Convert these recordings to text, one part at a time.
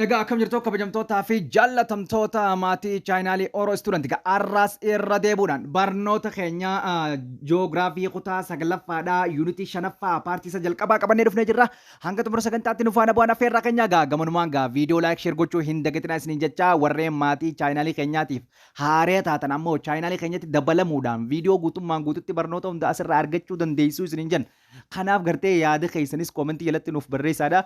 Egaa akkam jirtu kabajamtootaa fi jaallatamtoota maatii chaayinaalii Oro Student egaa arraas irra deebuudhaan barnoota keenya ji'oogiraafii kutaa saglaffaadhaa yuunitii shanaffaa paartii isa jalqabaa qabannee dhufnee jirra. Hanga xumura sagantaatti nu faana bu'aan affeerraa keenya egaa gamanumaan egaa viidiyoo laayik sheer gochuu hin dagatinaa isiniin jecha warreen maatii chaayinaalii keenyaatiif haaree taatan ammoo chaayinaalii keenyatti dabalamuudhaan viidiyoo guutummaan guututti barnoota hunda asirraa argachuu dandeessuu isiniin jenna. Kanaaf gartee yaada keessanis koomentii jalatti nuuf barreessaadha.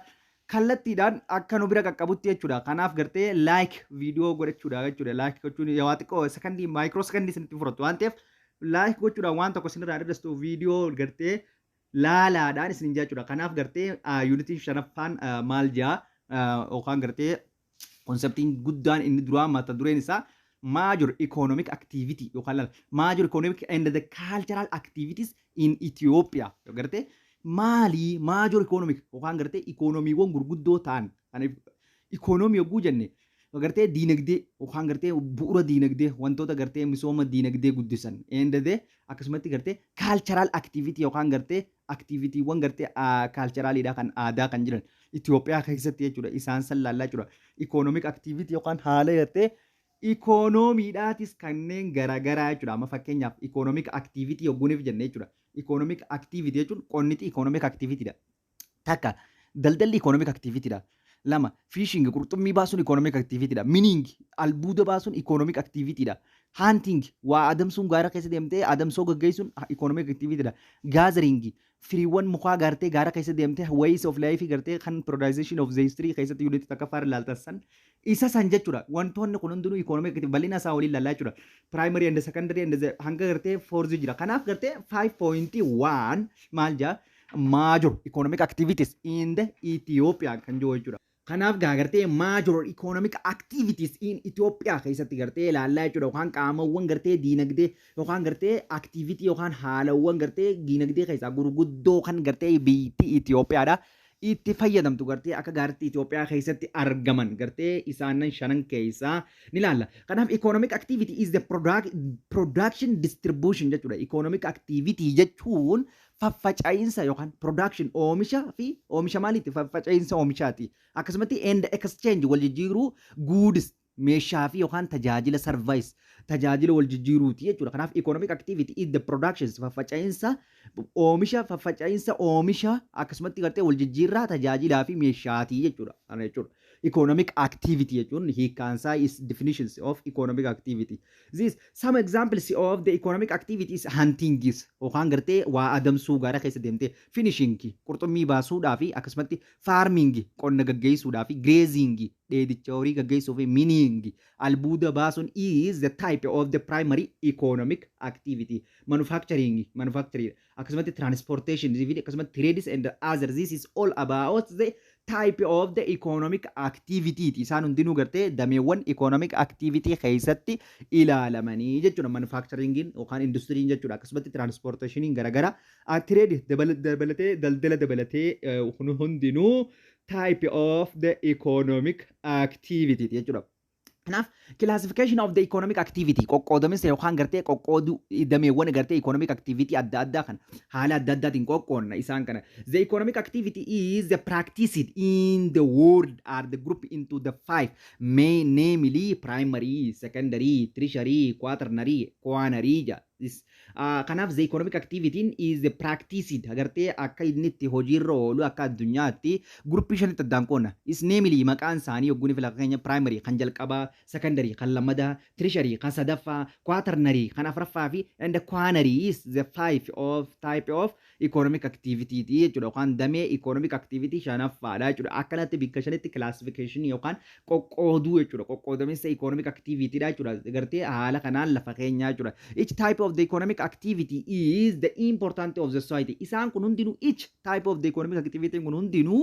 Kallattiidhaan akka nu bira qaqqabutti jechuudha. Kanaaf gartee laayik viidiyoo godhachuudha jechuudha. Laayik gochuun yoo xiqqoo sekondii maayikiroo sekondii isinitti fudhatu waan ta'eef laayik gochuudhaan waan tokko isinirraa dadhastu viidiyoo gartee laalaadhaan isin jechuudha. Kanaaf gartee yuunitii shanaffaan maal jaa yookaan gartee konseptiin guddaan inni duraa mata dureen isaa major economic activity yookaan major economic and the cultural activities in Ethiopia gartee maali major economic yookaan gartee ikoonomiiwwan gurguddoo ta'an ikoonomii yogguu jenne gartee diinagdee yookaan gartee bu'uura diinagdee wantoota gartee misooma diinagdee guddisan eendadee akkasumatti gartee cultural activity yookaan gartee activityiiwwan gartee culturaliidha kan aadaa kan jiran Itoophiyaa keessatti jechuudha isaan san laallaa jechuudha economic activity yookaan haala gartee ikoonomiidhaatis kanneen garaagaraa jechuudha. Amma fakkeenyaaf economic activity yogguuniif jenne jechuudha. Economic activity jechuun qonniti economic activityidha. Takka daldalli economic activityidha. Lama fishing qurxummii baasuun economic activityidha. Mining albuuda baasuun economic activityidha. Hunting waa adamsuun gaara keessa deemtee adamsoo gaggeessuun economic activityidha. Gathering firiiwwan mukaa gartee gaara keessa deemtee ways of life gartee kan productization of the history keessatti yuunitii takka faara ilaaltasan isa san jechuudha. Wantoonni kun hundinuu economic activity bal'ina isaa waliin laallaa jechuudha. Primary and secondary and hanga gartee fourth jira. Kanaaf gartee 5.1 maal jaa major economic activities in the Ethiopia kan jiru jechuudha. Kanaaf gartee major economic activities in Ethiopia keessatti gartee ilaallaa jechuudha yookaan qaamawwan gartee diinagdee yookaan gartee activity yookaan haalawwan gartee diinagdee keessaa gurguddoo kan gartee biyyi Itoophiyaadha. Itti fayyadamtu gartee akka gaartii Itoophiyaa keessatti argaman gartee isaanan shanan keessaa ni ilaalla. Kanaaf economic activity is the production distribution jechuudha. Economic activity jechuun faffaca'iinsa yookaan production oomisha fi oomisha maaliiti faffaca'iinsa oomishaati. Akkasumatti and exchange wal jijjiiruu goods meeshaa fi yookaan tajaajila service tajaajila wal jijjiiruuti jechuudha. Kanaaf economic activity is the productions faffaca'iinsa oomisha akkasumatti gartee wal jijjiirraa tajaajilaa fi meeshaatii jechuudha. Economic activity jechuun hiikkaansaa is definitions of economic activity. These some examples of the economic activities hunting yookaan gartee waa adamsuu gaara keessa deemtee finishing qurxummii baasuudhaa fi akkasumatti farming qonna gaggeessuudhaa fi grazing dheedicha horii gaggeessuu fi mining albuuda baasuun is the type of the primary economic activity. Manufacturing akkasumatti transportation akkasumatti trades and others. This is all about the type of the economic activity. Isaan hundinuu gartee dameewwan economic activity keessatti ilaalamanii jechuudha. Manufacturingin yookaan industiriin jechuudha. Akkasumatti transportationiin garaagaraa trade dabalatee daldala dabalatee hundinuu type of the economic activity jechuudha. Kanaaf classification of the economic activity qoqqoodaminsa yookaan gartee qoqqooduu dameewwan gartee economic activity adda addaa kan haala adda addaatiin qoqqoonna isaan kana. The economic activity is the practiced in the world are the group into the 5 main namely primary, secondary, tertiary, quaternary, quaternary. Kanaaf the economic activity is the practiced agartee akka inni itti hojiirra oolu akka addunyaatti gruppii shanitti addaan qoonna. Is namely maqaan isaanii yogguun fi fakkeenya primary kan jalqabaa, secondary kan lammadaa, tertiary kan sadaffaa, quaternary kan afuraffaa fi and quaternary is the 5 of type of economic activity jechuudha yookaan damee economic activity shanaffaadha jechuudha. Akkanatti bikka shanitti classification yookaan qoqqooduu jechuudha. Qoqqoodaminsa economic activity dha jechuudha. Gartee haala kanaan lafa keenyaa jechuudha. Each type of the economic activity is the important of the society. Isaan kun hundinuu each type of the economic activity kun hundinuu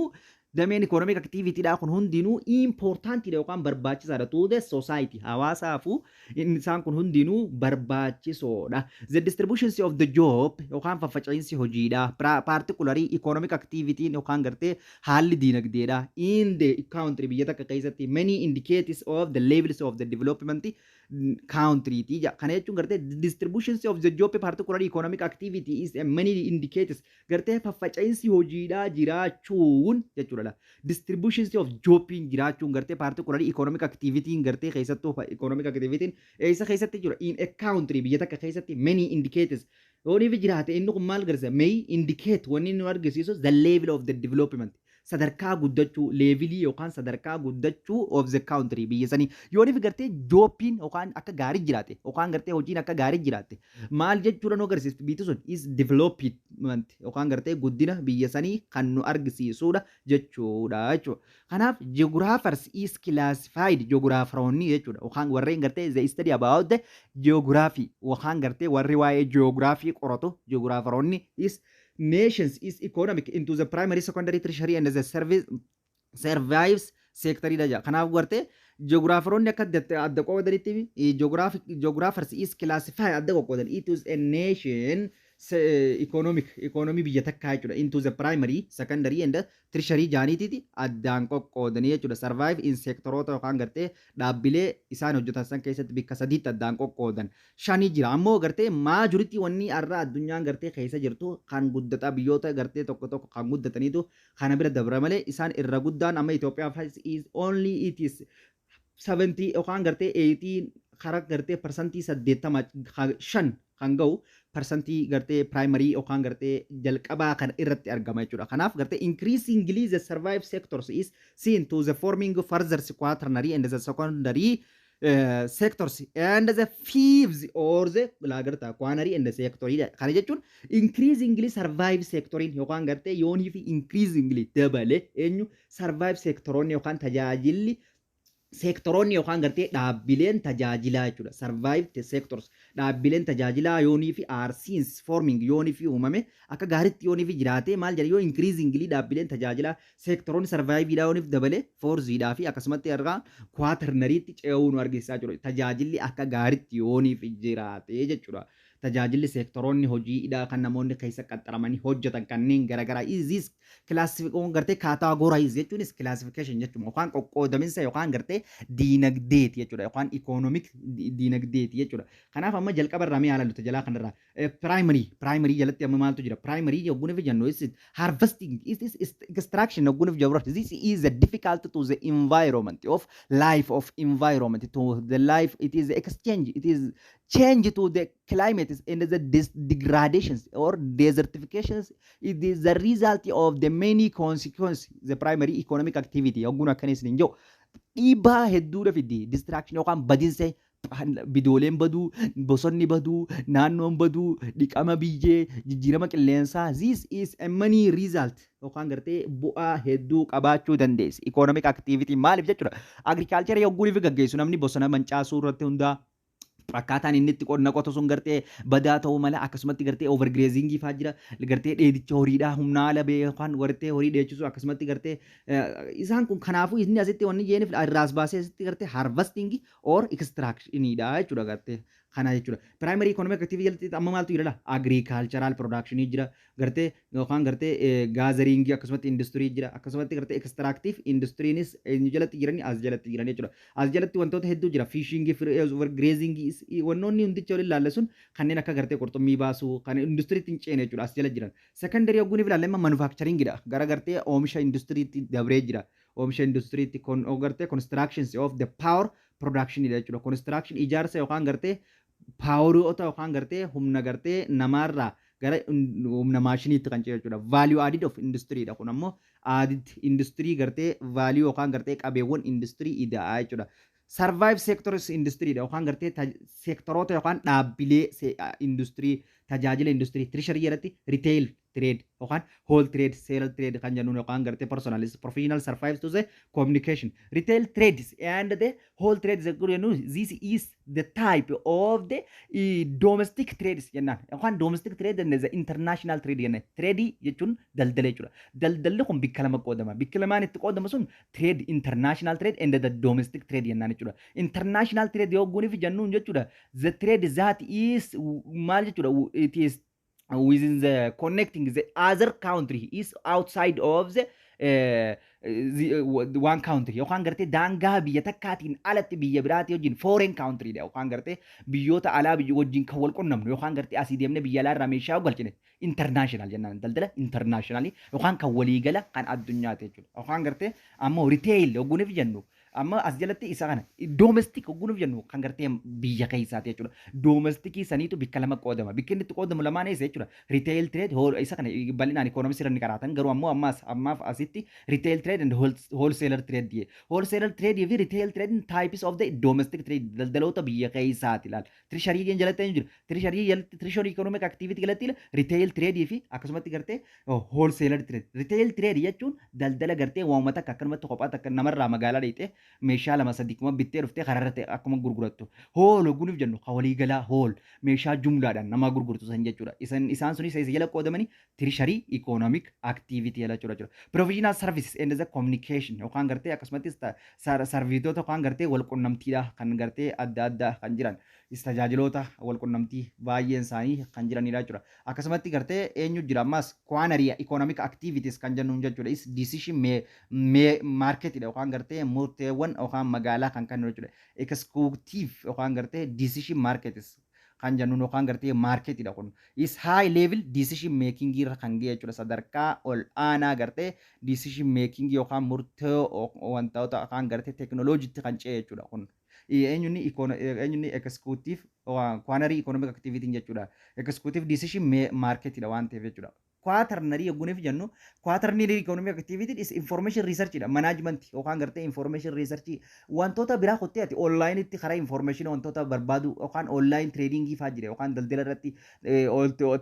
dameen economic activity dha kun hundinuu important dha yookaan barbaachisaadha to the society. Hawaasaafuu isaan kun hundinuu barbaachisoodha. The distribution of the job yookaan faffaca'iinsi hojiidha. Particularly economic activity yookaan gartee haalli diinagdeedha. In the country biyya takka keessatti many indicators of the levels of the development country tija. Kana jechuun gartee distribution of the job particularly economic activity is many indicators gartee faffaca'iinsi hojiidha jiraachuun jechuudha. jechuudha. Distribution of jobbiin jiraachuun gartee particularly economic activity gartee keessattuu economic activity eessa keessatti jira in a country biyya takka keessatti many indicators yooniif jiraate inni kun maal garsiisa may indicate wanni nu argisiisu the level of the development sadarkaa guddachuu levelii yookaan sadarkaa guddachuu of the country biyya sanii yooniif gartee jobbiin yookaan akka gaarii jiraate yookaan gartee hojiin akka gaarii jiraate maal jechuudha nu agarsiistu biyyi sun is development yookaan gartee guddina biyya sanii kan nu argisiisudha jechuudha jechuudha. Kanaaf geographers is classified geographeronni jechuudha yookaan warreen gartee the study about the geography yookaan gartee warri waa'ee geography qoratu geographeronni is nations is economic into the primary, secondary, tertiary and the service survives sector ida. Kanaaf gartee geographeronni akka adda qoodanitti geographers is classified adda qoodani it is a nation economy biyya takkaa jechuudha into the primary, secondary and tertiary jaaniitiiti addaan qoqqoodanii jechuudha survive in sectoroota yookaan gartee dhaabbilee isaan hojjetan san keessatti bikka sadiitti addaan qoqqoodan shanii jira ammoo gartee maajuritii wanni arraa addunyaan gartee keessa jirtu kan guddataa biyyoota gartee tokko kan guddataniitu kana bira dabra malee isaan irra guddaan amma Itoophiyaa is only it is 70 yookaan gartee 18 kara gartee percentii 85 kan ga'u percentii gartee primary yookaan gartee jalqabaa kan irratti argama jechuudha. Kanaaf gartee increasingly the survive sectors is seen to the forming further quaternary and the secondary sectors and the fifth or the lagarta quaternary and the secondary kana jechuun increasingly survive sectorin yookaan gartee yoonii fi increasingly dabale eenyu survive sectoronni yookaan tajaajilli sektoroonni yookaan gartee dhaabbileen tajaajilaa jechuudha. Survived sectors dhaabbileen tajaajilaa yoonii fi arsiins forming yoonii fi uumame akka gaariitti yoonii fi jiraate maal jedha yoo increasingly dhaabbileen tajaajilaa sektoroonni surviveidhaa yooniif dabale foorziidhaa fi akkasumatti argaa quaternariitti ce'uu nu argisiisaa jiru. Tajaajilli akka gaariitti yooniif jiraate jechuudha. Tajaajilli sektoroonni hojiidhaa kan namoonni keessa qaxxaramanii hojjetan kanneen garaagaraa is classification gartee categorize jechuunis classification jechuudha yookaan qoqqoodaminsa yookaan gartee diinagdeeti jechuudha yookaan economic diinagdeeti jechuudha. Kanaaf amma jalqaba irraa mi'a ilaallu jalaa kanarraa primary jalatti amma maaltu jira primary yogguun fi jennu is harvesting is extraction yogguun fi jabra this is difficult to the environment of life of environment to the life it is exchange it is change to the climate and the degradations or desertifications it is the result of the many consequences the primary economic activity yogguun akkanis ninjo dhiibbaa hedduudha fiddi distraction yookaan badinsa bidooleen baduu bosonni baduu naannoon baduu dhiqama biyyee jijjiirama qilleensaa this is a many result yookaan gartee bu'aa hedduu qabaachuu dandeessi economic activity maaliif jechuudha agriculture yogguun fi gaggeessu namni bosona mancaasuu irratti hundaa akkaataan inni itti qonna qotu sun gartee badaa ta'uu mala akkasumatti gartee overgrazingii fa'aa jira gartee dheedicha horiidhaa humna ala ba'ee yookaan gartee horii dheechisu akkasumatti gartee isaan kun kanaafuu inni asitti wanni jeeniif irraas baasee asitti gartee harvestingii or extractioniidha jechuudha gartee kana jechuudha. Primary economic activity jalatti amma maaltu jira agricultural production jira gartee yookaan gartee gathering akkasumatti industry jira akkasumatti gartee extractive industries inni jalatti jirani as jalatti jiran jechuudha. As jalatti wantoota hedduu jira fishing overgrazing wannoonni hundicha waliin ilaalla sun kanneen akka gartee qurxummii baasuu kan industiriitti hin ceene jechuudha as jala jiran. Secondary yogguun ilaalla imma manufacturingidha gara gartee oomisha industiriitti dabree jira. Oomisha industiriitti gartee constructions of the power production jechuudha. Construction ijaarsa yookaan gartee paaworii yookaan gartee humna gartee namaarraa gara humna maashiniitti kan ce'u jechuudha. Value added of industry dha kun ammoo added industry gartee value yookaan gartee qabeewwan industry ida'aa jechuudha. Survive sectors industry dha yookaan gartee sektoroota yookaan dhaabbilee industry tajaajila industry treasury jalatti retail trade yookaan whole trade sale trade kan jennuun yookaan gartee personalis professional survives to the communication retail trades and the whole trades this is the type of the domestic trades jennaan yookaan domestic trade and the international trade jennaan trade jechuun daldala jechuudha daldalli kun bikka lama qoodama bikka lamaan itti qoodama sun trade international trade and the domestic trade jennaan jechuudha international trade yogguuniif jennuun jechuudha the trade that is maal jechuudha it is within the connecting the other country is outside of the waan country yookaan gartee daangaa biyya takkaatiin alatti biyya biraati wajjin foreign country dha yookaan gartee biyyoota alaa biyya wajjin kan wal qunnamnu yookaan gartee asii deemne biyya alaa irraa meeshaa galchine international jennaan daldala internationally yookaan kan waliigala kan addunyaati jechuudha yookaan gartee ammoo retail oguuniif jennu amma as jalatti isa kana domestic ogunuuf jennu kan gartee biyya keessaati jechuudha. Domestic saniitu bikka lama qoodama. Bikki inni itti qoodamu lamaan eessa jechuudha. Retail trade isa kana bal'inaan economics irra ni qaraatan garuu ammoo ammaaf asitti retail trade and wholesaler trade diye. Wholesaler trade fi retail trade types of the domestic trade daldaloota biyya keessaati ilaal. Treasury jalatti hin jiru. Treasury economic activity jalatti retail trade fi akkasumatti gartee wholesaler trade. Retail trade jechuun daldala gartee waamata akka akkanumatti kophaa akka namarraa magaalaa dheeyxee meeshaa lama sadii kuma bittee dhuftee kararratti akkuma gurgurattu hool oguuniif jennu hawalii galaa hool meeshaa jumlaadhaan nama gurgurtu san jechuudha isaan sunis isa jala qoodamanii treasury economic activity jala jechuudha provisional services and the communication yookaan gartee akkasumattis sarviitoota yookaan gartee wal qunnamtiidha kan gartee adda addaa kan jiran tajaajiloota wal qunnamtii baay'een isaanii kan jiranidha jechuudha akkasumatti gartee eenyu jira ammas quanary economic activities kan jennuun jechuudha is decision market yookaan gartee murteewwan yookaan magaalaa kan kennu jechuudha executive yookaan gartee decision markets kan jennuun yookaan gartee marketidha kun is high level decision making irra kan ga'e jechuudha sadarkaa ol aanaa gartee decision making yookaan murtee wantoota yookaan gartee teknooloojiitti kan ce'e jechuudha kun eenyunni executive quanary economic activity jechuudha executive decision marketidha waan ta'eef jechuudha. Quaternary oguuniif jennu quaternary economic activity is information research dha management yookaan gartee information research wantoota biraa kottee ati online itti karaa information wantoota barbaadu yookaan online trading faa jira yookaan daldala irratti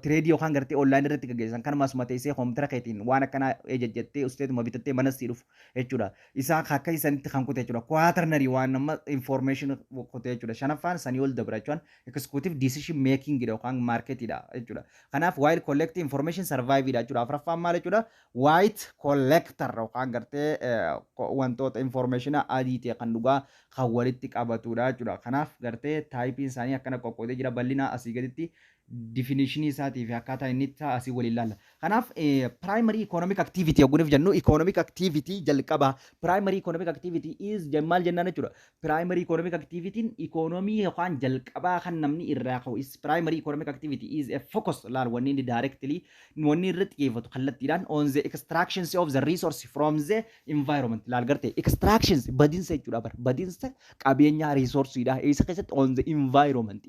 trade yookaan gartee online irratti gaggeessan kan masuma teessee kompiitara keetiin waan akkana ejejjettee usteetuma bitattee manas dhufu jechuudha isaa akka isanitti kan kute jechuudha quaternary waan nama information kute jechuudha shanaffaan sanii ol dabra jechuun executive decision making yookaan market dha jechuudha kanaaf while collecting information survive vida jechuudha afraffaan maal jechuudha white collector yookaan gartee wantoota information adii ta'e kan dhugaa kan walitti qabatudha jechuudha kanaaf gartee taayipiin isaanii akkana qoqqoodee jira bal'ina asii gaditti definition isaatii fi akkaataa inni asii waliin ilaalla. Kanaaf primary economic activity oguuniif jennu economic activity jalqaba primary economic activity is maal jennaan jechuudha. Primary economic activity economy yookaan jalqabaa kan namni irraa ka'u is primary economic activity is a focus laal wanni inni directly wanni irratti xiyyeeffatu kallattiidhaan on the extractions of the resource from the environment laal gartee extractions badinsa jechuudha bar badinsa qabeenya resourceidha isa keessatti on the environment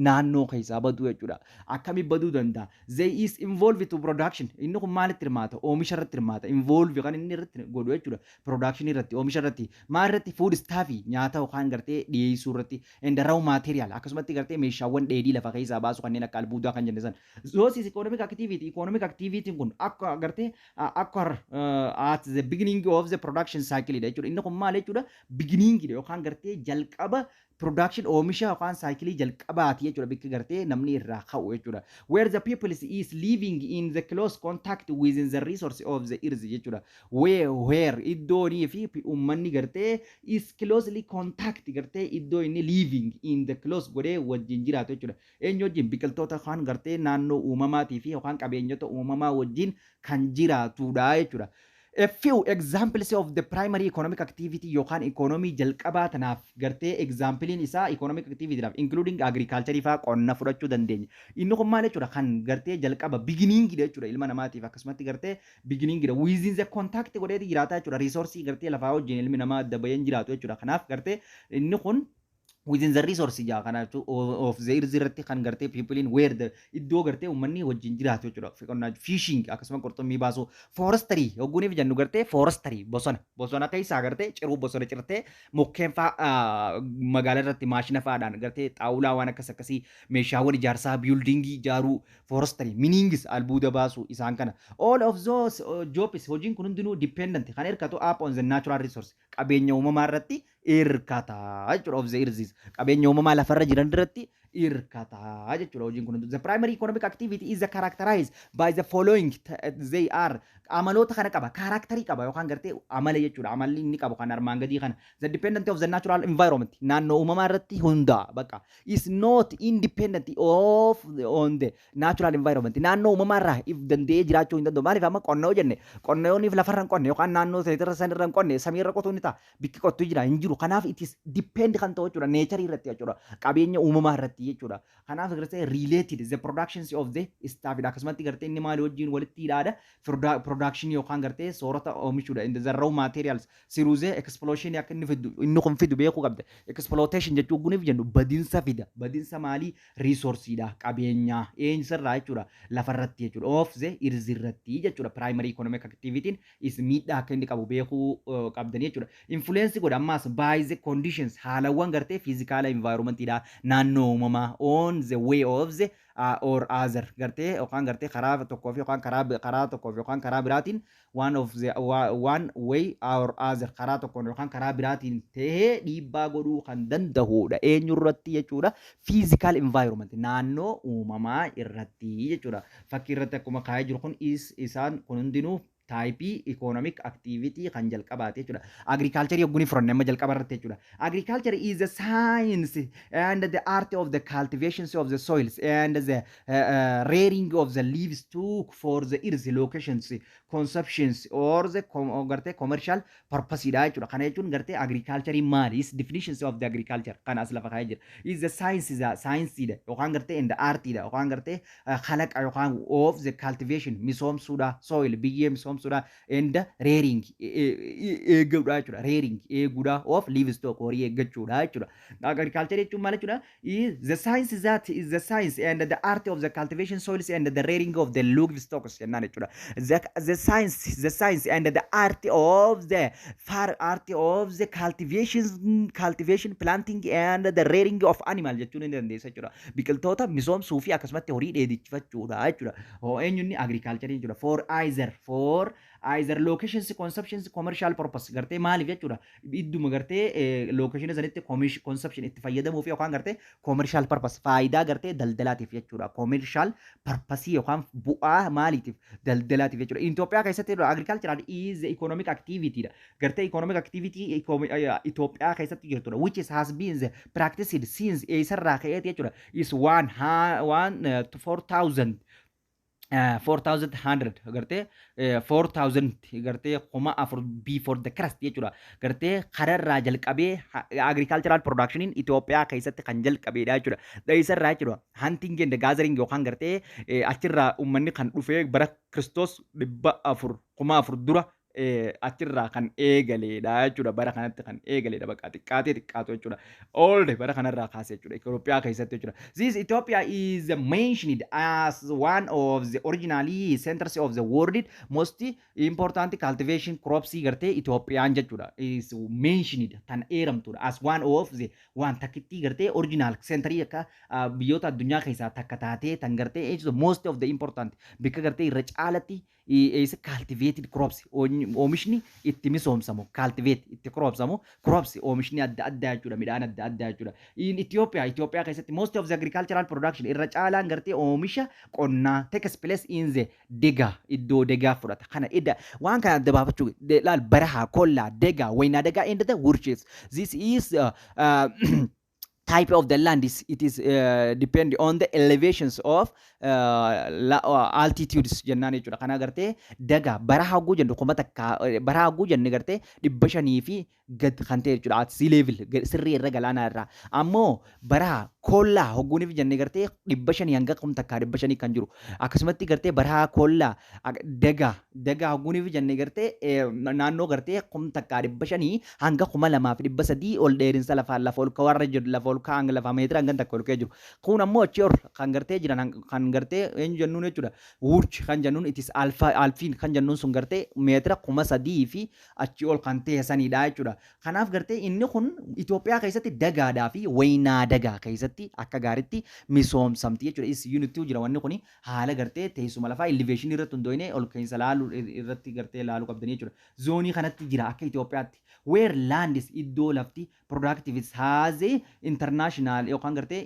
naannoo keessaa badu jechuudha akkami baduu danda'a they is involved to production inni kun maalitti hirmaata oomisha irratti hirmaata involve kan inni irratti godhu jechuudha production irratti oomisha irratti maal irratti food staff nyaata yookaan gartee dhiyeessuu irratti and raw material akkasumatti gartee meeshaawwan dheedhii lafa keessaa baasu kanneen akka albuudaa kan jennisan those is economic activity kun akka gartee akka at the beginning of the production cycle jechuudha inni kun maal jechuudha beginning yookaan gartee jalqaba production oomisha yookaan saayikilii jalqabaati jechuudha bikki gartee namni irraa ka'u jechuudha where the people is living in the close contact within the resource of the earth jechuudha where iddoonii fi uummanni gartee is closely contact gartee iddoo inni living in the close godhee wajjin jiraatu jechuudha eenyu wajjin biqiltoota yookaan gartee naannoo uumamaatii fi yookaan qabeenyota uumamaa wajjin kan jiraatudha jechuudha. A few examples of the primary economic activity yookaan economy jalqabaa tanaaf gartee examplein isaa economic activity naaf including agriculture faa qonna fudhachuu dandeenya. Inni kun maal jechuudha kan gartee jalqaba beginning jechuudha ilma namaatiif akkasumatti gartee beginning within the contact godhee jiraata jechuudha resource gartee lafaa wajjin ilmi namaa adda baheen jiraatu jechuudha. Kanaaf gartee inni kun within the resource jaa kana of the earth irratti kan gartee people in where the iddoo gartee uummanni wajjin jiraatu jechuudha fishing akkasuma qurxummii baasu forestry oguuniif jennu gartee forestry bosona keessaa gartee ciruu bosona cirtee mukkeen faa magaalaa irratti maashina faadhaan gartee xaawulaa waan akkasii meeshaawwan ijaarsaa buildingii ijaaruu forestry meanings albuuda baasu isaan kana all of those jobs hojiin kun hundinuu dependent kan hirkatu up on the natural resource qabeenya uumamaa irratti hirkata jechuudha of the earth qabeenya uumamaa lafarra jiran irratti irkataa jechuudha hojiin kun. The primary economic activity is characterized by the following. They are amaloota kana qaba, kaaraaktarii qaba yookaan gartee amala jechuudha. Amalli inni qabu kan armaan gadii kana. The dependent of the natural environment naannoo uumamaa irratti hundaa bakka is not independent on the natural environment. Naannoo uumamaa irraa if danda'ee jiraachuu hin danda'u. Maaliif amma qonnoo jenne qonnooniif lafarra hin qonne yookaan naannoo seetirra sanirra hin qonne samiirra qotuu ni ta'a. Bikki qottuu jira hin jiru. Kanaaf it is depend kan ta'u jechuudha. Nature irratti jechuudha. Qabeenya uumamaa irratti jechuudha. Kanaaf gartee related the productions of the staff akkasumatti gartee inni maali wajjin walitti hidhaadha. Production yookaan gartee soorata oomishuudha. In the raw materials siruuzee explosion akka inni kun fidu beekuu qabda. Exploitation jechuun guniif jennu badinsa fida. Badinsa maalii resourceidha qabeenya eenyisarraa jechuudha. Lafarratti jechuudha. Of the irzirratti jechuudha. Primary economic activity is miidhaa akka inni qabu beekuu qabdanii jechuudha. Influence godha ammaas by the conditions haalawwan gartee physical environmentidha. Naannoo uumamaa on the way of the or other gartee yookaan gartee karaa tokkoof yookaan karaa tokkoof yookaan karaa biraatiin one way or other karaa tokkoon yookaan karaa biraatiin ta'ee dhiibbaa godhuu kan danda'udha. Eenyurratti jechuudha. Physical environment naannoo uumamaa irratti jechuudha. Fakkii irratti akkuma kaa'ee jiru kun isaan kun hundinuu type economic activity kan jalqabaate jechuudha. Agriculture yogguni fronne amma jalqaba irratti jechuudha. Agriculture is the science and the art of the cultivation of the soils and the rearing of the livestock for the earth locations, consumptions or the commercial purpose dha jechuudha. Kana jechuun gartee agriculture maali is definitions of the agriculture kan as lafa kaa'ee jira. Is the science dha yookaan gartee and the art dha yookaan gartee khalaqa yookaan of the cultivation misoomsuudha soil biyyee misoomsuudha and rearing eeguudha jechuudha. Rearing eeguudha of livestock horii eeggachuudha jechuudha. Agriculture jechuun maal jechuudha? Is the science that is the science and the art of the cultivation soils and the rearing of the livestock jennaan jechuudha. The science and the art of the cultivation planting and the rearing of animal jechuun ni dandeessa jechuudha. Biqiltoota misoomsuu fi akkasumatti horii dheedichifachuudha jechuudha. Eenyunni agriculture jechuudha. For either locations consumptions commercial purpose gartee maaliif jechuudha. Idduma gartee location sanitti consumption itti fayyadamuu fi yookaan gartee commercial purpose faayidaa gartee daldalaatiif jechuudha. Commercial purpose yookaan bu'aa maaliitiif daldalaatiif jechuudha. Itoophiyaa keessatti agriculture is economic activity dha. Gartee economic activity Itoophiyaa keessatti jirtudha. Which has been practiced since eessarraa ka'eeti jechuudha. Is 4,100 gartee 4,000 gartee 4,000 before the crust jechuudha. Gartee kararraa jalqabee agricultural production in Itoophiyaa keessatti kan jalqabeedha jechuudha. Dheessarraa jechuudha. Hunting and gathering yookaan gartee achirraa uummanni kan dhufee bara Kiristoos 4,000 dura achirraa kan eegaleedha jechuudha. Bara kanatti kan eegaleedha bakka xiqqaatu jechuudha. Old bara kanarraa kaasee jechuudha. Itoophiyaa keessatti jechuudha. This Ethiopia is mentioned as one of the originally centers of the world most important cultivation crops gartee Itoophiyaan jechuudha. Is mentioned tan eeramtuudha as one of the one takkitti gartee original centerii akka biyyoota addunyaa keessaa takka taatee tan gartee most of the important bikka gartee irra caalatti is cultivated crops oomishni itti misoomsamu cultivate itti crops oomishni adda addaa jechuudha. Midhaan adda addaa jechuudha. In Itoophiyaa keessatti most of the agricultural production irra caalaan gartee oomisha qonnaa takes place in the dega iddoo degaa fudhata. Kana edda waan kana adda baafachuu laal barahaa kollaa degaa waynaa degaa and the worships. This is type of the land is depend on the elevations of altitudes jennaan jechuudha. Kana gartee daga baraha haguu jennu kuma takka baraha haguu jenne gartee 500 fi gad kan ta'e jechuudha. At sea level sirrii irra galaanaa irraa ammoo baraha kollaa hogguuniif jenne gartee 500 hanga kuma takka 500 kan jiru. Akkasumatti gartee baraha kollaa daga hogguuniif jenne gartee naannoo gartee kuma takka 500 hanga kuma 2,300 ol dheerinsa lafa ol kawarra jiru lafa ol kaan lafa meetira hanga takka ol kee jiru. Kun ammoo achi ol kan gartee jiran kan gartee eenyu jennuun jechuudha. Wurch kan jennuun itis alfiin kan jennuun sun gartee meetira 3,000 fi achi ol kan ta'e sanidha jechuudha. Kanaaf gartee inni kun Itoophiyaa keessatti dagaadhaa fi waynaa dagaa keessatti akka gaariitti misoomsamti jechuudha. Is unity jira wanni kun haala gartee teessuma lafaa elevation irratti hundoone ol keensa laalu irratti gartee laalu qabdanii jechuudha. Zoonii kanatti jira akka Itoophiyaatti where land is iddoo lafti productive has international yookaan gartee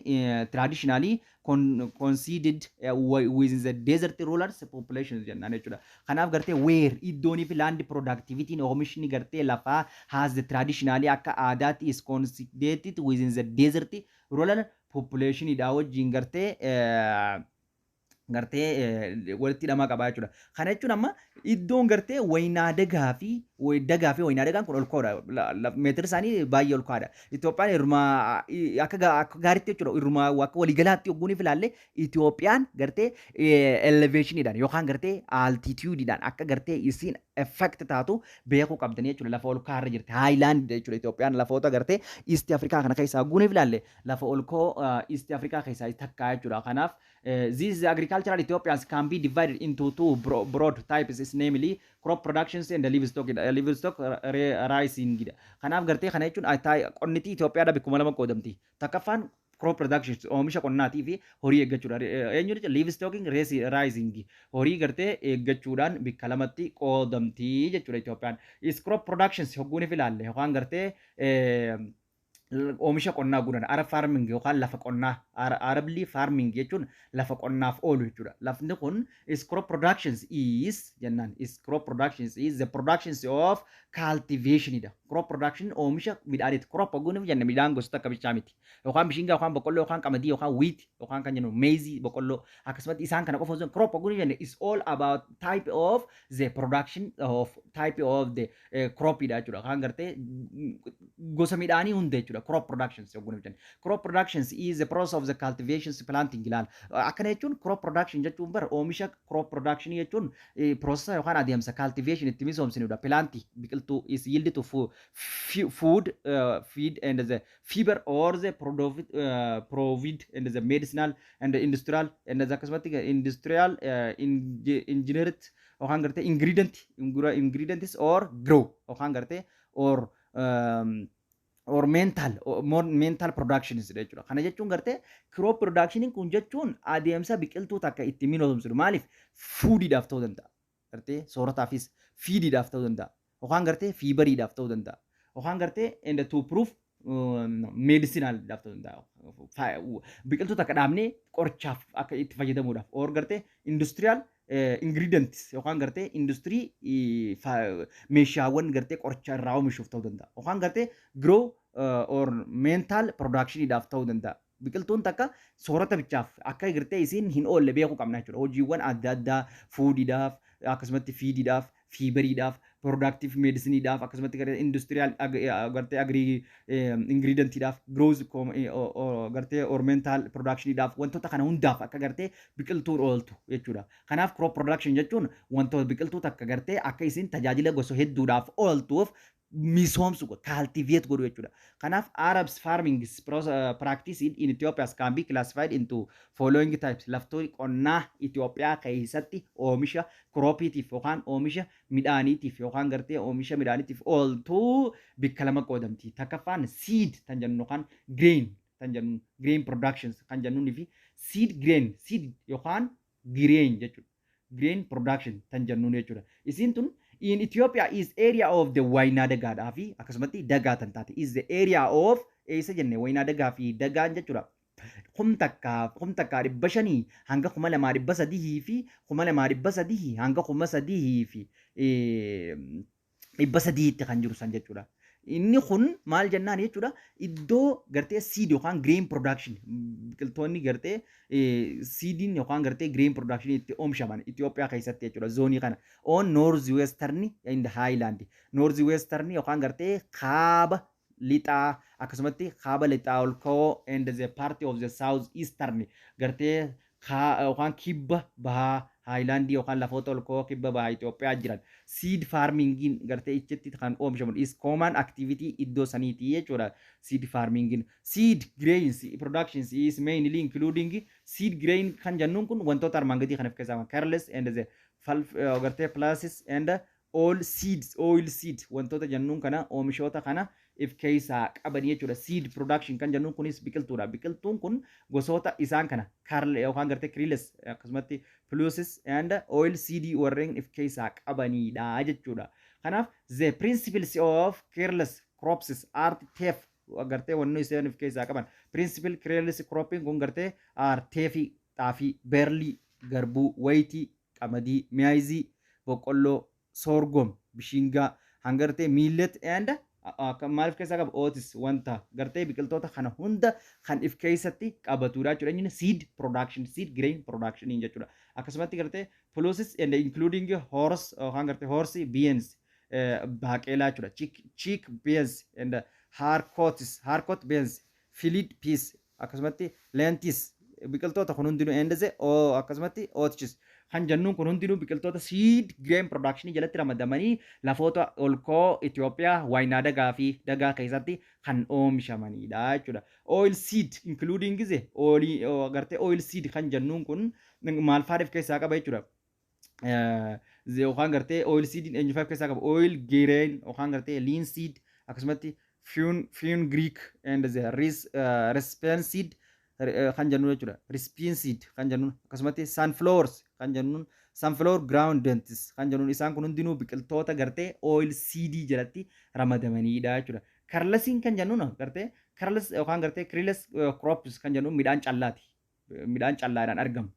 traditionally conceded within the desert rulers population jennaan jechuudha. Kanaaf gartee where iddoonii fi land productivity oomishni gartee lafaa has the traditionally akka aadaatti is conceded within the desert rural population dha wajjin gartee walitti hidhamaa qabaa jechuudha. Kana jechuun amma iddoon gartee waynaa dagaa fi waynaa dagaan kun ol koodha. Meetira isaanii baay'ee ol koodha. Itoophiyaan irmaa akka gaariitti jechuudha. Irmaa akka waliigalaatti yogguun ilaalle Itoophiyaan gartee elevationidhaan yookaan gartee altitudeidhaan akka gartee isiin effect taatu beekuu qabdanii jechuudha. Lafa ol kaarra jirti. Haayilaand jechuudha. Itoophiyaan lafoota gartee East Afrikaa kana keessaa yogguun ilaalle lafa ol koo East Afrikaa keessaa takkaa jechuudha. Kanaaf these agricultural Ethiopians can be divided into two broad types, is namely crop productions and livestock raising. Kanaaf gartee kana jechuun qonniti Itoophiyaadha bikkuma lama qoodamti. Takkaffaan crop productions oomisha qonnaatii fi horii eeggachuudha. Eenyu jechuudha livestocking raising horii gartee eeggachuudhaan bikka lamatti qoodamti jechuudha Itoophiyaan. Is crop productions hogguun ilaalle yookaan gartee oomisha qonnaa guuran Arab farming yookaan lafa qonnaa Arabli farming jechuun lafa qonnaaf oolu jechuudha. Lafni kun is crop productions is jennaan is crop productions is the productions of cultivation dha. Crop production oomisha midhaaniiti. Crop oguun jenna midhaan gosoota akka bichaa miti. Yookaan bishingaa yookaan boqqolloo yookaan qamadii yookaan wheat yookaan kan jennu maize boqqolloo akkasumatti isaan kana qofa osoo crop oguun jenna is all about type of the production of type of the crop dha jechuudha. Kan gartee gosa midhaanii hunda jechuudha. Crop productions yogguun jenna. Crop productions is the process of the cultivations planting ilaal. Akkana jechuun crop production jechuun bar oomisha crop production jechuun process yookaan adeemsa cultivation itti misoomsinudha. Planting biqiltuu is yield to food, feed and the fiber or the provide and the medicinal and the industrial and the cosmetic industrial engineered yookaan gartee ingredients or grow yookaan gartee or mental productions jechuudha. Kana jechuun gartee crop production kun jechuun adeemsa biqiltuu takka itti misoomsinu. Maaliif foodiidhaaf ta'uu danda'a. Gartee soorataafis fiidiidhaaf ta'uu danda'a. Yookaan gartee fiibariidhaaf ta'uu danda'a. Yookaan gartee and to prove medicinalidhaaf ta'uu danda'a. Biqiltuu takka dhaabnee qorichaaf akka itti fayyadamuudhaaf. Or gartee industrial ingredients yookaan gartee industirii meeshaawwan gartee qoricha irraa oomishuuf ta'uu danda'a. Yookaan gartee grow or mental productionidhaaf ta'uu danda'a. Biqiltuun takka soorata bichaaf akka gartee isiin hin oolle beekuu qabna jechuudha. Hojiiwwan adda addaa foodiidhaaf akkasumatti fiidiidhaaf fiibariidhaaf productive medicineidhaaf akkasumatti gartee industrial gartee agri ingredientidhaaf growth gartee or mental productionidhaaf wantoota kana hundaaf akka gartee biqiltuun ooltu jechuudha. Kanaaf crop production jechuun wantoota biqiltuu takka gartee akka isin tajaajila gosa hedduudhaaf ooltuuf misoomsu cultivate godhu jechuudha. Kanaaf Arabs farming practice in Ethiopia can be classified into following types. Laftoonni qonnaa Itoophiyaa keessatti oomisha croopiitiif yookaan oomisha midhaaniitiif yookaan gartee oomisha midhaaniitiif ooltuu bikka lama qoodamti. Takkaffaan seed tan jennu yookaan grain tan jennu grain productions kan jennuunii fi seed yookaan grain jechuudha. Grain production tan jennuun jechuudha. Isiin tun in Ethiopia is area of the waynaa dagaadhaa fi akkasumatti dagaa tan taate is the area of eessa jenne waynaa dagaa fi dagaan jechuudha. Kumtakkaa 500 hanga 2300 fi 2300 hanga 3000 fi 300 kan jiru san jechuudha. Inni kun maal jennaan jechuudha iddoo gartee seed yookaan grain production biqiltoonni gartee seediin yookaan gartee grain production itti oomishaman Itoophiyaa keessatti jechuudha zoonii kana on north western in the highland north western yookaan gartee kaaba lixaa akkasumatti kaaba lixaa ol ka'oo and the party of the south eastern gartee yookaan kibba bahaa Highland yookaan lafoota ol ka'oo kibba bahaa Itoophiyaa jiran seed farmingin gartee ichitti kan oomishamu is common activity iddoo saniiti jechuudha. Seed farmingin seed grains productions is mainly including seed grain kan jennuun kun wantoota armaan gadii kan of keessaa careless and the gartee pulses and oil seeds wantoota jennuun kana oomishoota kana if keessaa qaban jechuudha. Seed production kan jennuun kunis biqiltuudha. Biqiltuun kun gosoota isaan kana yookaan gartee careless akkasumatti pulses and oil seed warreen if keessaa qabanidha jechuudha. Kanaaf the principles of careless crops are theft agartee wanno isaan of keessaa qaban principal cereals cropping kun gartee teefii xaafii beerlii garbuu wayitii qamadii miyaayizii boqqolloo sorghum bishingaa hangartee millet and maaliif keessaa qaba ootis wanta gartee biqiltoota kana hunda kan if keessatti qabatudha jechuudha inni seed grain production jechuudha akkasumatti gartee pulses and including horse hangartee horse beans baaqelaa jechuudha chick beans and harcourt beans filid peas akkasumatti lentils biqiltoota kun hundinuu endese akkasumatti ootchis kan jennuun kun hundinuu biqiltoota seed grain production jalatti ramadamanii lafoota olkoo Itoophiyaa waayinaa dagaa fi dagaa keessatti kan oomishamanidha jechuudha. Oil seed including gize gartee oil seed kan jennuun kun maal faadhif keessaa qaba jechuudha. Yookaan gartee oil seed eenyufaaf keessaa qaba oil grain yookaan gartee lean seed akkasumatti fenugreek and the rapeseed seed kan jennuun jechuudha. Rapeseed seed kan jennuun akkasumatti sunflowers kan jennuun sunflower groundnuts kan jennuun isaan kun hundinuu biqiltoota gartee oil seed jalatti ramadamanidha jechuudha. Carlasiin kan jennuun gartee carlas yookaan gartee cereals crops kan jennuun midhaan callaati. Midhaan callaadhaan argamu.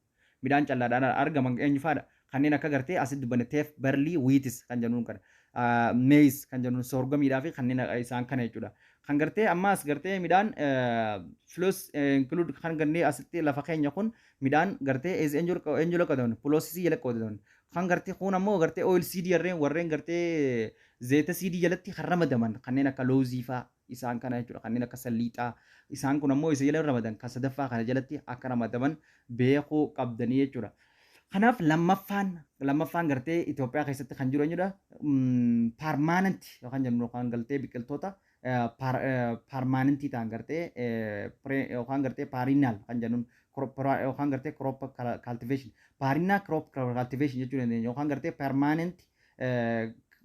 Midhaan callaadhaan argaman eenyufaadha? Kanneen akka gartee asitti dubbanneef barlii wheatis kan jennuun kana. Maize kan jennuun sorgomiidhaa fi kanneen isaan kana jechuudha. Kan gartee ammaas gartee midhaan flows include kan gannee asitti lafa keenya kun midhaan gartee eenyulo qotaman pulosisii jala qotaman. Kan gartee kun ammoo gartee oil seed warreen gartee zayita seed jalatti kan ramadaman kanneen akka loozii fa'aa isaan kana jechuudha. Kanneen akka salliixaa isaan kun ammoo isa jala ramadan kan sadaffaa kana jalatti akka ramadaman beekuu qabdanii jechuudha. Kanaaf lammaffaan gartee Itoophiyaa keessatti kan jiru eenyudha permanent yookaan jennu yookaan galtee biqiltoota permanentii ta'an gartee yookaan gartee perennial kan jennuun yookaan gartee crop cultivation perennial crop cultivation jechuun dandeenya yookaan gartee permanent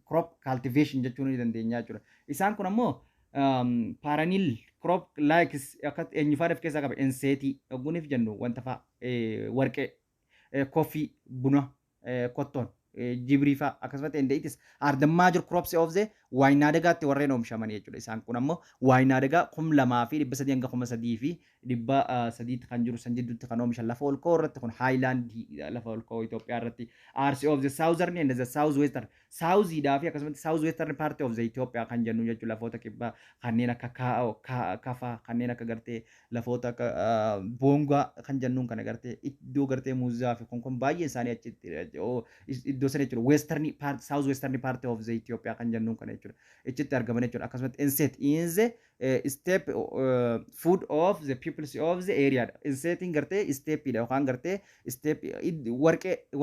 crop cultivation jechuun ni dandeenya jechuudha. Isaan kun ammoo perennial crop likes akka eenyufaadhaaf keessaa qaba enseetii ogguuniif jennu wanta fa'a warqee coffee, buna, cotton, jibriifa akkasumatti endeitis are the major crops of the waayinaa dagaatti warreen oomishamanii jechuudha. Isaan kun ammoo waayinaa dagaa 2,000 fi 300 hanga 3,000 fi 300 kan jiru san jidduutti kan oomishan lafa olkoo irratti kun haayilaandii lafa olkoo Itoophiyaa irratti are of the southern and the southwestern southidhaa fi akkasumatti southwestern part of the Itoophiyaa kan jennu jechuudha. Lafoota kibbaa kanneen akka kafaa kanneen akka gartee lafoota akka boongaa kan jennuun kana gartee iddoo gartee muuzaa fi kun baay'ee isaanii achitti iddoo sana jechuudha. Western part southwestern part of the Itoophiyaa kan jennuun kana jechuudha. Ichitti argaman jechuudha. Akkasumatti inset is step food of the peoples of the area. Insetiin gartee stepidha yookaan gartee step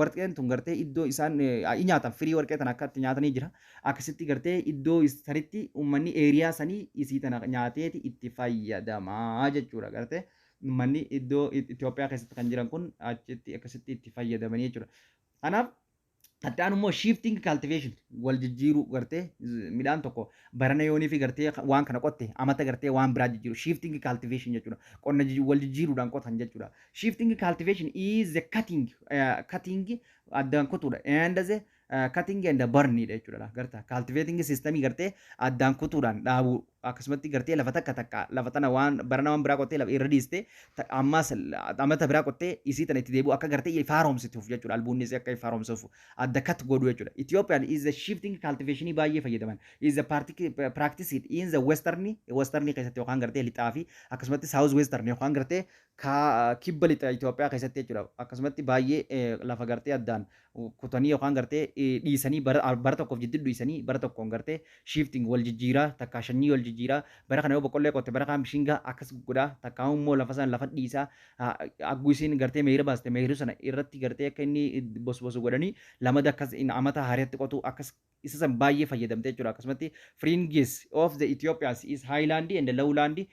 warqeen tun gartee iddoo isaan nyaatan firii warqee tana akka itti nyaatanii jira. Akkasitti gartee iddoo sanitti uummanni eeriyaa sanii isii tana nyaateeti itti fayyadamaa jechuudha. Gartee uummanni iddoo Itoophiyaa keessatti kan jiran kun achitti akkasitti itti fayyadamanii jechuudha. Kanaaf Haddaan immoo shifting cultivation wal jijjiiruu gartee midhaan tokko barana yoonii fi gartee waan kana qotte amata gartee waan biraa jijjiiru shifting cultivation jechuudha. Qonna wal jijjiiruudhaan qotan jechuudha. Shifting cultivation is the cutting addaan kutuudha. And the cutting and burning jechuudha. Garta cultivating system gartee addaan kutuudhaan dhaabuu akkasumatti gartee lafa takka lafa tana waan barana waan biraa qottee lafa irra dhiiste ammas amata biraa qottee isii tana itti deebi'u akka gartee ifaaromsituuf jechuudha. Albuunni isii akka ifaaromsuuf adda cut godhu jechuudha. Ethiopian is the shifting cultivation baay'ee fayyadaman. Is the practice in the western keessatti yookaan gartee lixaa fi akkasumatti south western yookaan gartee kibba lixa Itoophiyaa keessatti jechuudha. Akkasumatti baay'ee lafa gartee addaan kutanii yookaan gartee dhiisanii bara tokkoof jidduu dhiisanii bara tokkoon gartee shifting wal jijjiiraa takka shanyii wal jijjiiraa bara kana yoo boqqollee qotte bara kana bishingaa akkas godhaa takka immoo lafa sana lafa dhiisaa agguu isiin gartee meeyira baaste meeyiru sana irratti gartee akka inni bosbosu godhanii lamada akkas amata haariyaatti qotu akkas isa san baay'ee fayyadamte jechuudha. Akkasumatti fringes of the Ethiopians is highland and lowland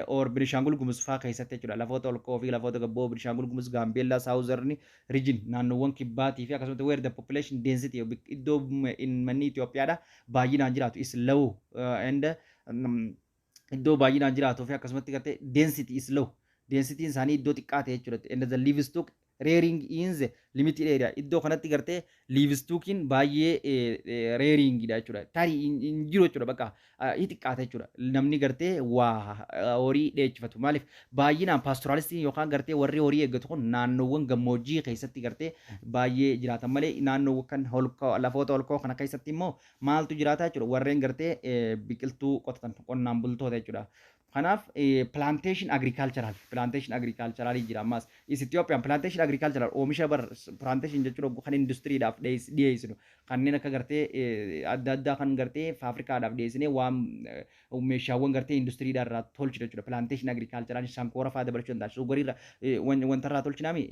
or Benishangul Gumuz faa keessatti jechuudha. Lafoota olkoo fi lafoota gabboo Benishangul Gumuz Gaambeellaa Southern region naannoowwan kibbaatii fi akkasumatti where the population density iddoo manni Itoophiyaadha baay'inaan jiraatu is low and iddoo baay'inaan jiraatuu fi akkasumatti gartee density is low. Density isaanii iddoo xiqqaa ta'e jechuudha. And the livestock rearing in the limited area iddoo kanatti gartee liivistookiin baay'ee reeringiidha jechuudha tarii hin jiru jechuudha bakka xiqqaata jechuudha namni gartee waa horii dheechifatu maaliif baay'inaan paastoralistiin yookaan gartee warri horii eeggatu kun naannoowwan gammoojjii keessatti gartee baay'ee jiraatan malee naannoowwan kan lafoota olkoo kana keessatti immoo maaltu jiraata jechuudha warreen gartee biqiltuu qotatan qonnaan bultoota jechuudha. Kanaaf plantation agricultural jira ammas is Ethiopian plantation agricultural oomisha bar plantation jechuudha kan industiriidhaaf dhiyeessinu kanneen akka gartee adda addaa kan gartee faafrikaadhaaf dhiyeessine waan meeshaawwan gartee industiriidhaa irraa tolchu jechuudha plantation agricultural shankoora fa'aa dabalachuu danda'a sugariirra wanta irraa tolchinaami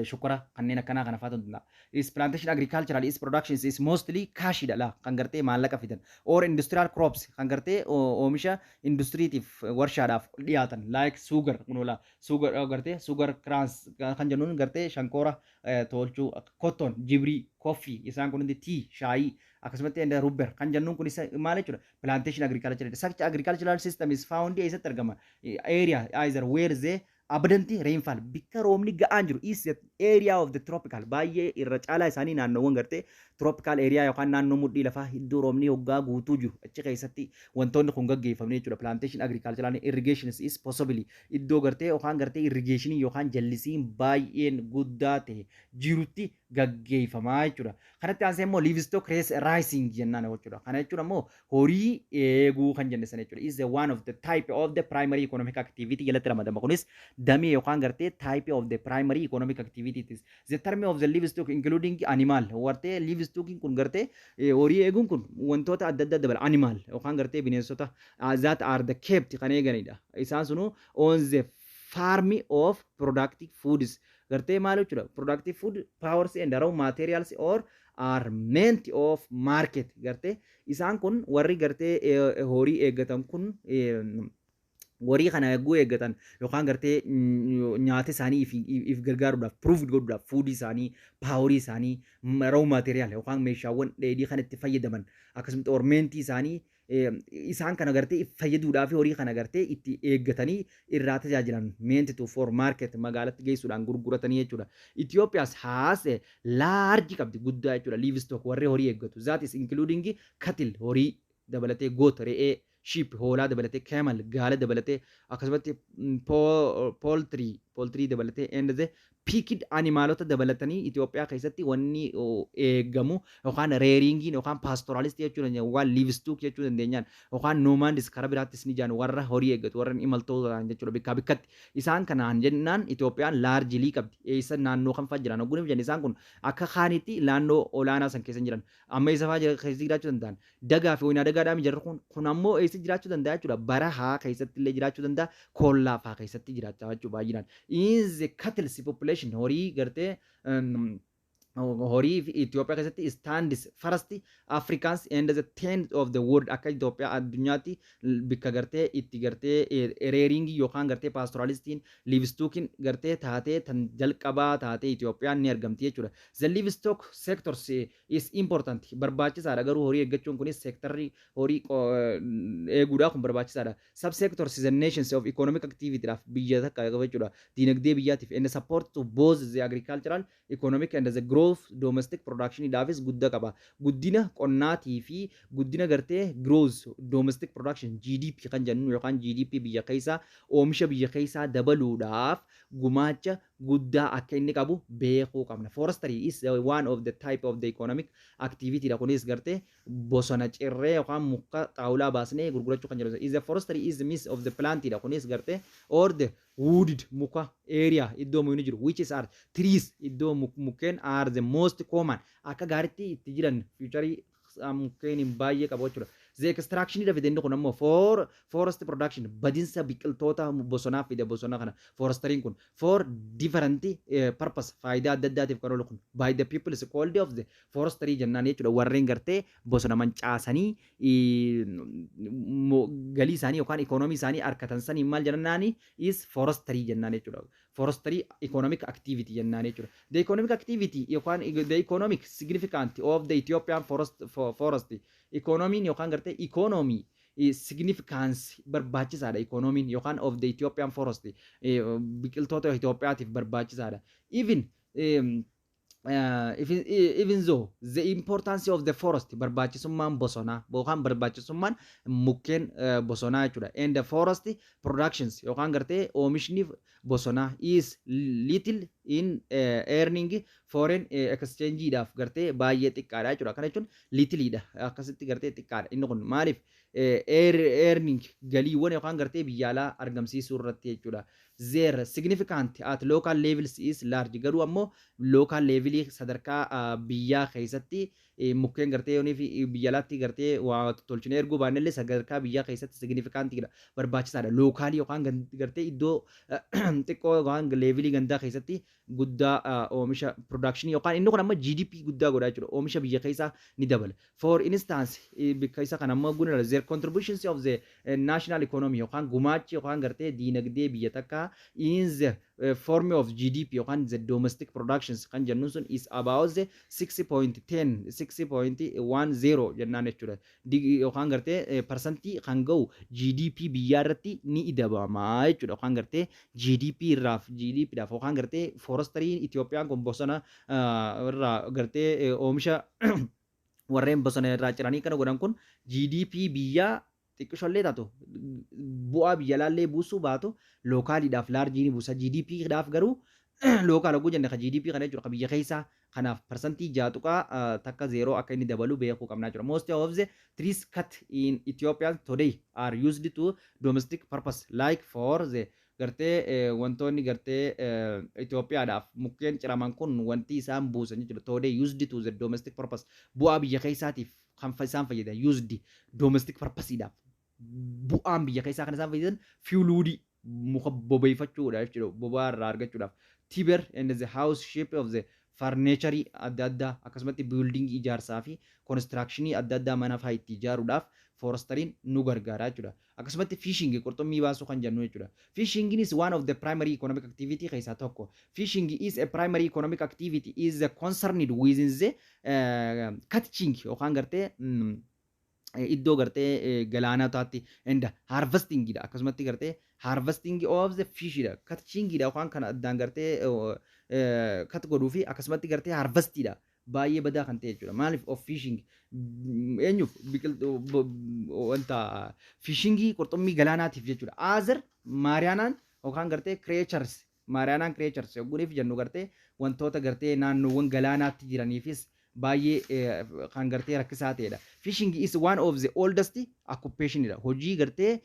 shukura kanneen akkanaa kana faatu danda'a. Is plantation agricultural is productions is mostly cash dhala kan gartee maallaqa fidan or industrial crops kan gartee oomisha industiriitiif warshaadhaaf dhiyaatan like sugar kunuula sugar gartee sugar crans kan jennuun gartee shankoora tolchuu cotton jibrii coffee isaan kun hundi tea shaayii akkasumatti rubber kan jennuun kun maal jechuudha plantation agriculture such agricultural system is found eessatti argama area either where they abundant rainfall bikka roobni ga'aan jiru is area of the tropical baay'ee irra caalaa isaanii naannoowwan gartee tropical area yookaan naannoo mudhii lafaa iddoo roobni hoggaa guutuu jiru achi keessatti wantoonni kun gaggeeffamne jechuudha plantation agricultural irrigation is possibly iddoo gartee yookaan gartee irrigation yookaan jallisiin baay'een guddaa ta'e jirutti gaggeeffamaa jechuudha. Kanatti aansee immoo livestock rising jennaan jechuudha. Kana jechuun immoo horii eeguu kan jenne sana jechuudha. Is the one of the type of the primary economic activity jalatti ramadama. Kunis damee yookaan gartee type of the primary economic activity it is. The term of the livestock including animal wartee livestocking kun gartee horii eeguun kun wantoota adda addaa dabala animal yookaan gartee bineensota that are the kept kan eeganidha. Isaan sunu on the farm of productive foods gartee maal jechuudha productive food powers and raw materials or are meant of market gartee isaan kun warri gartee horii eeggatan kun warii kana eeguu eeggatan yookaan gartee nyaata isaanii if gargaaruudhaaf proof godhuudhaaf food isaanii paaworii isaanii raw material yookaan meeshaawwan dheedhii kan itti fayyadaman akkasumas ormeentii isaanii isaan kana gartee fayyaduudhaaf horii kana gartee itti eeggatanii irraa tajaajilan meant to for market magaalatti geessuudhaan gurguratanii jechuudha. Ethiopia's has a large qabdi guddaa jechuudha livestock warri horii eeggatu that is including cattle horii dabalatee goat re'ee sheep hoolaa dabalatee camel gaala dabalatee akkasumatti poultry dabalatee and the picked animalota dabalatanii Itoophiyaa keessatti wanni eegamu yookaan reeringiin yookaan pastoralist jechuudha waan livestock jechuu dandeenyaan yookaan nomadis karaa biraattis ni jaan warra horii eeggatu warra imaltootaan jechuudha bikka bikkatti isaan kanaan jennaan Itoophiyaan largely qabdi eessa naannoo kan fa'aa jiran oguun jenna isaan kun akka kaanitti naannoo olaanaa san keessa jiran amma isa fa'aa keessa jiraachuu danda'an dagaa fi wayinaa dagaadhaan jarri kun ammoo eessa jiraachuu danda'a jechuudha barahaa keessatti illee jiraachuu danda'a kollaa fa'aa keessatti jiraachaa jechuudha baay'inaan is the cattle population horii gartee horii Itoophiyaa keessatti stands first Africans and the 10th of the world akka Itoophiyaa addunyaatti bikka gartee itti gartee rearing yookaan gartee pastoralistiin livestocking gartee taatee tan jalqabaa taatee Itoophiyaan ni argamti jechuudha. The livestock sector is important barbaachisaadha garuu horii eeggachuun kunis sektarri horii eeguudhaa kun barbaachisaadha. Subsectors is the nations of economic activity dhaaf biyya takka jechuudha. Dinagdee biyyaatiif and support to both the agricultural economic and the growth domestic production dhaafis guddaa qaba. Guddina qonnaatii fi guddina gartee growth domestic production GDP kan jennu yookaan GDP biyya keessaa oomisha biyya keessaa dabaluudhaaf gumaacha guddaa akka inni qabu beekuu qabna. Forestry is one of the type of the economic activity dha kunis gartee bosona cirree yookaan muka xaawulaa baasnee gurgurachuu kan jedhu. Is the forestry is the means of the plant dha kunis gartee or the wooded muka area iddoo muyni jiru which is are trees iddoo mukkeen are the most common akka gaaritti itti jiran future mukkeen baay'ee qabu jechuudha. The extraction of the Nokonamo for forest production, badinsa biqiltoota bosonaa fi bosona kana forestering kun for different purpose faayidaa adda addaatiif kan oolu kun by the people is called of the forestry jennaan jechuudha warreen gartee bosona mancaasanii galii isaanii yookaan economy isaanii harkatan sanii maal jennaani is forestry jennaan jechuudha. Forestry economic activity jennaan jechuudha. The economic activity yookaan the economic significance of the Ethiopian forest economy yookaan gartee economy significance barbaachisaadha economiin yookaan of the Ethiopian forest biqiltoota Itoophiyaatiif barbaachisaadha. Even even though the importance of the forest barbaachisummaan bosonaa yookaan barbaachisummaan mukkeen bosonaa jechuudha. And the forest productions yookaan gartee oomishni bosonaa is little in earning foreign exchange dhaaf gartee baay'ee xiqqaadha jechuudha. Kana jechuun littleedha akkasitti gartee xiqqaadha. Inni kun maaliif earning galiiwwan yookaan gartee biyya alaa argamsiisuu irratti jechuudha. Their significant at local levels is large. Garuu ammoo local level sadarkaa biyyaa keessatti mukkeen gartee yoonii fi biyya alaatti gartee waa tolchine erguu baannellee sadarkaa biyyaa keessatti signifikantiidha barbaachisaadha. Lookaalii yookaan gartee iddoo xiqqoo yookaan levelii gandaa keessatti guddaa oomisha production yookaan inni kun amma GDP guddaa godhaa jechuudha. Oomisha biyya keessaa ni dabala. For instance bikka isa kan ammoo guna their contributions of the national economy yookaan gumaachi yookaan gartee diinagdee biyya takkaa in the form of GDP yookaan the domestic productions kan jennuun sun is about the 6.10 6.10 jennaan jechuudha. Yookaan gartee parsantii kan ga'u GDP biyyaa irratti ni idabama jechuudha. Yookaan gartee GDP irraaf yookaan gartee forestariin Itoophiyaan kun bosona irraa gartee oomisha warreen bosona irraa ciranii kana godhan kun GDP biyyaa xiqqishollee taatu bu'aa biyya laallee buusuu baatu lookaaliidhaaf laarjiin buusa GDPdhaaf garuu lookaal oguu jenne ka GDP kana jechuudha ka biyya keessaa kanaaf parsantii jaatuqaa takka zeeroo akka inni dabalu beekuu qabnaa jechuudha. Most of the trees cut in Ethiopia today are used to domestic purpose like for the gartee wantoonni gartee Itoophiyaadhaaf mukkeen ciraman kun wanti isaan buusan jechuudha. Today used to the domestic purpose bu'aa biyya keessaatiif kan isaan fayyadan used domestic purposeidhaaf bu'aan biyya keessaa kan isaan fayyadan fuelwood muka bobeeffachuudha jechuudha. Boba'aa irraa argachuudhaaf timber and the house shape of the furniture adda addaa akkasumatti building ijaarsaa fi constructionii adda addaa mana fa'aa itti ijaaruudhaaf forestariin nu gargaara jechuudha. Akkasumatti fishing qurxummii baasuu kan jennu jechuudha. Fishing is one of the primary economic activity keessaa tokko. Fishing is a primary economic activity is concerned within the catching yookaan gartee iddoo gartee galaanataatti and harvesting dha. Akkasumatti gartee harvesting of the fish dha. Catching dha yookaan kan addaan gartee kat godhuu fi akkasumatti gartee harvest dha. Baay'ee badaa kan ta'e jechuudha. Maaliif of fishing eenyuuf biqiltuu wanta fishingii qurxummii galaanaatiif jechuudha. Azar maariyaanaan yookaan gartee creatures maariyaanaan creatures yogguuniif jennu gartee wantoota gartee naannoowwan galaanaatti jiraniifis baay'ee kan gartee rakkisaa ta'edha. Fishing is one of the oldest occupation dha. Hojii gartee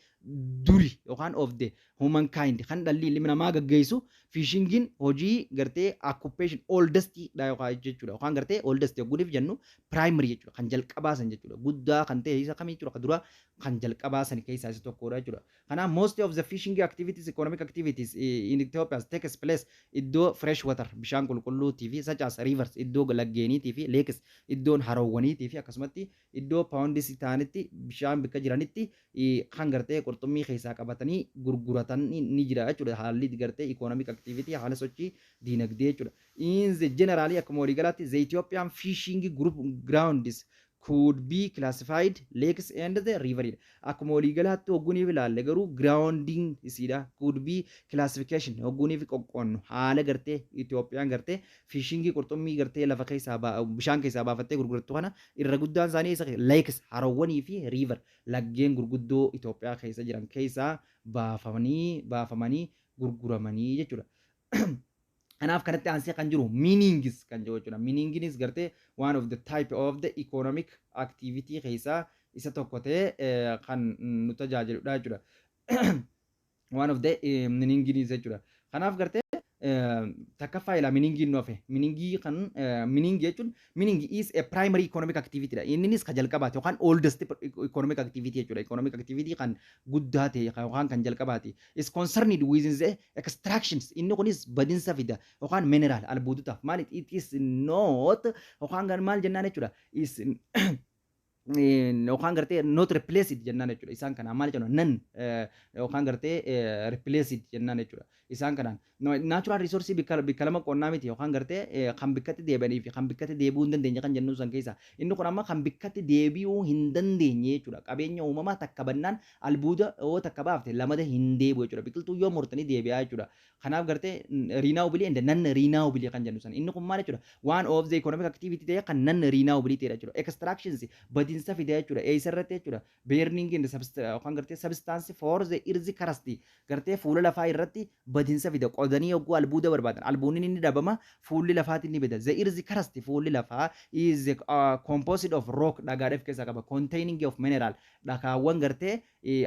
duri yookaan of the humankind kan dhalli ilmi namaa gaggeessu fishingin hojii gartee occupation oldest dha jechuudha. Yookaan gartee oldest yogguuniif jennu primary jechuudha. Kan jalqabaasan jechuudha. Guddaa kan ta'e isa kamii jechuudha. Dura kan jalqabaasan keessaa isa tokkodha jechuudha. Kanaaf most of the fishing activities economic activities in Ethiopia takes place iddoo fresh water bishaan qulqulluutii fi such as rivers iddoo laggeeniitii fi lakes iddoon haroowwaniitii fi akkasumatti iddoo poundis ta'anitti bishaan bikka jiranitti kan gartee qurxummii keessaa qabatanii gurguratan ni jira jechuudha. Haalli gartee economic activity haala sochii diinagdee jechuudha. In the generally akkuma walii galaatti the Ethiopian fishing group grounds could be classified lakes and the river. Akkuma walii galaatti hogguuniif ilaalle garuu grounding isiidha. Could be classification hogguuniif qoqqoonnu haala gartee Itoophiyaan gartee fishingii qurxummii gartee lafa keessaa bishaan keessaa baafattee gurgurattu kana irra guddaan isaanii isa lakes haroowwanii fi river laggeen gurguddoo Itoophiyaa keessa jiran keessaa baafamanii gurguramanii jechuudha. Kanaaf kanatti aansee kan jiru meanings kan jiru jechuudha. Meaninginis gartee one of the type of the economic activity keessaa isa tokko ta'ee kan nu tajaajiludha jechuudha. One of the meaningis jechuudha. Kanaaf gartee takkaffaa ila meaningin nu hafe. Meaningii kan meaning jechuun meaning is a primary economic activity dha. Innis ka jalqabaati yookaan oldest economic activity jechuudha. Economic activity kan guddaa ta'e yookaan kan jalqabaati. Is concerned with the extractions. Inni kunis badinsa fida yookaan mineral albuudotaaf. Maal it is not yookaan maal jennaan jechuudha. Is yookaan gartee not replaced jennaan jechuudha. Isaan kanaan maal jennu nan yookaan gartee replaced jennaan jechuudha. Isaan kanaan natural resource bikka lama qonnaa miti yookaan gartee kan bikkatti deebi'anii fi kan bikkatti deebi'uu hin dandeenye kan jennu san keessa inni kun amma kan bikkatti deebi'uu hin dandeenye jechuudha. Qabeenya uumamaa takka bannaan albuuda yoo takka baafte lamada hin deebi'u jechuudha. Biqiltuu yoo murtanii deebi'aa jechuudha. Kanaaf gartee renewable and non renewable kan jennu san inni kun maal jechuudha. One of the economic activity ta'e kan non renewable ta'e jechuudha. Extractions badiinsa fidee jechuudha. Eessarratti jechuudha. Burning in the yookaan gartee substance for the earth crust gartee fuula lafaa irratti badiinsa fida qodanii yogguu albuuda barbaadan albuunni inni dhabama fuulli lafaatti ni bada the earth crust fuulli lafaa is composed of rock dhagaadha of keessaa qaba containing of mineral dhakaawwan gartee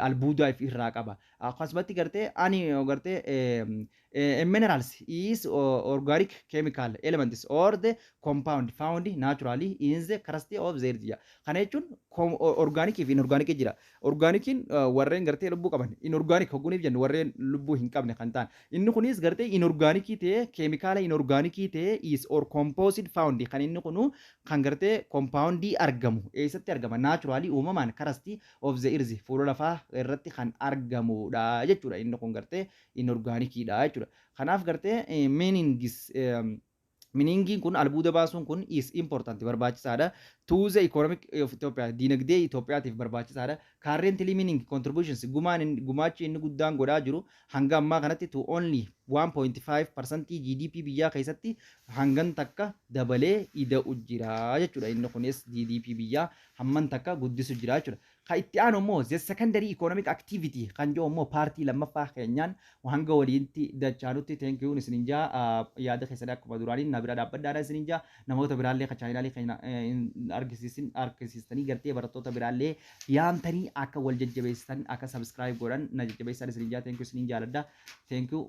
albuudaa irraa qaba akkasumatti gartee ani gartee minerals is organic chemical elements or the compound found naturally in the crust of the earth kana jechuun organic fi inorganic jira organicin warreen gartee lubbuu qaban inorganic hogguuniif jennu warreen lubbuu hin qabne kan ta'an inni kunis gartee inorganic ta'e chemical inorganic ta'e is or composite found kan inni kunu kan gartee compound argamu eessatti argama naturally uumamaan crust of the earth fuula lafaa irratti kan argamudha jechuudha inni kun gartee inorganic dha jechuudha kanaaf gartee meaning kun albuuda baasuun kun is important barbaachisaadha to the economic of Ethiopia dinagdee Itoophiyaatiif barbaachisaadha currently meaning contributions gumaachi inni guddaan godhaa jiru hanga ammaa kanatti to only 1.5% GDP biyyaa keessatti hangan takka dabalee ida'u jira jechuudha inni kunis GDP biyyaa hamman takka guddisu jira jechuudha ka itti aanu immoo the secondary economic activity kan jiru immoo paartii lammaffaa keenyaan hanga waliinti dachaanutti thank you isinin jaa yaada keessanii akkuma duraanii na bira dhaabbadhaadha isinin jaa namoota biraallee ka chaayinaalii keenya argisiistanii gartee barattoota biraallee yaamtanii akka wal jajjabeessan akka subscribe godhan na jajjabeessan isinin jaa thank you isinin jaaladha thank you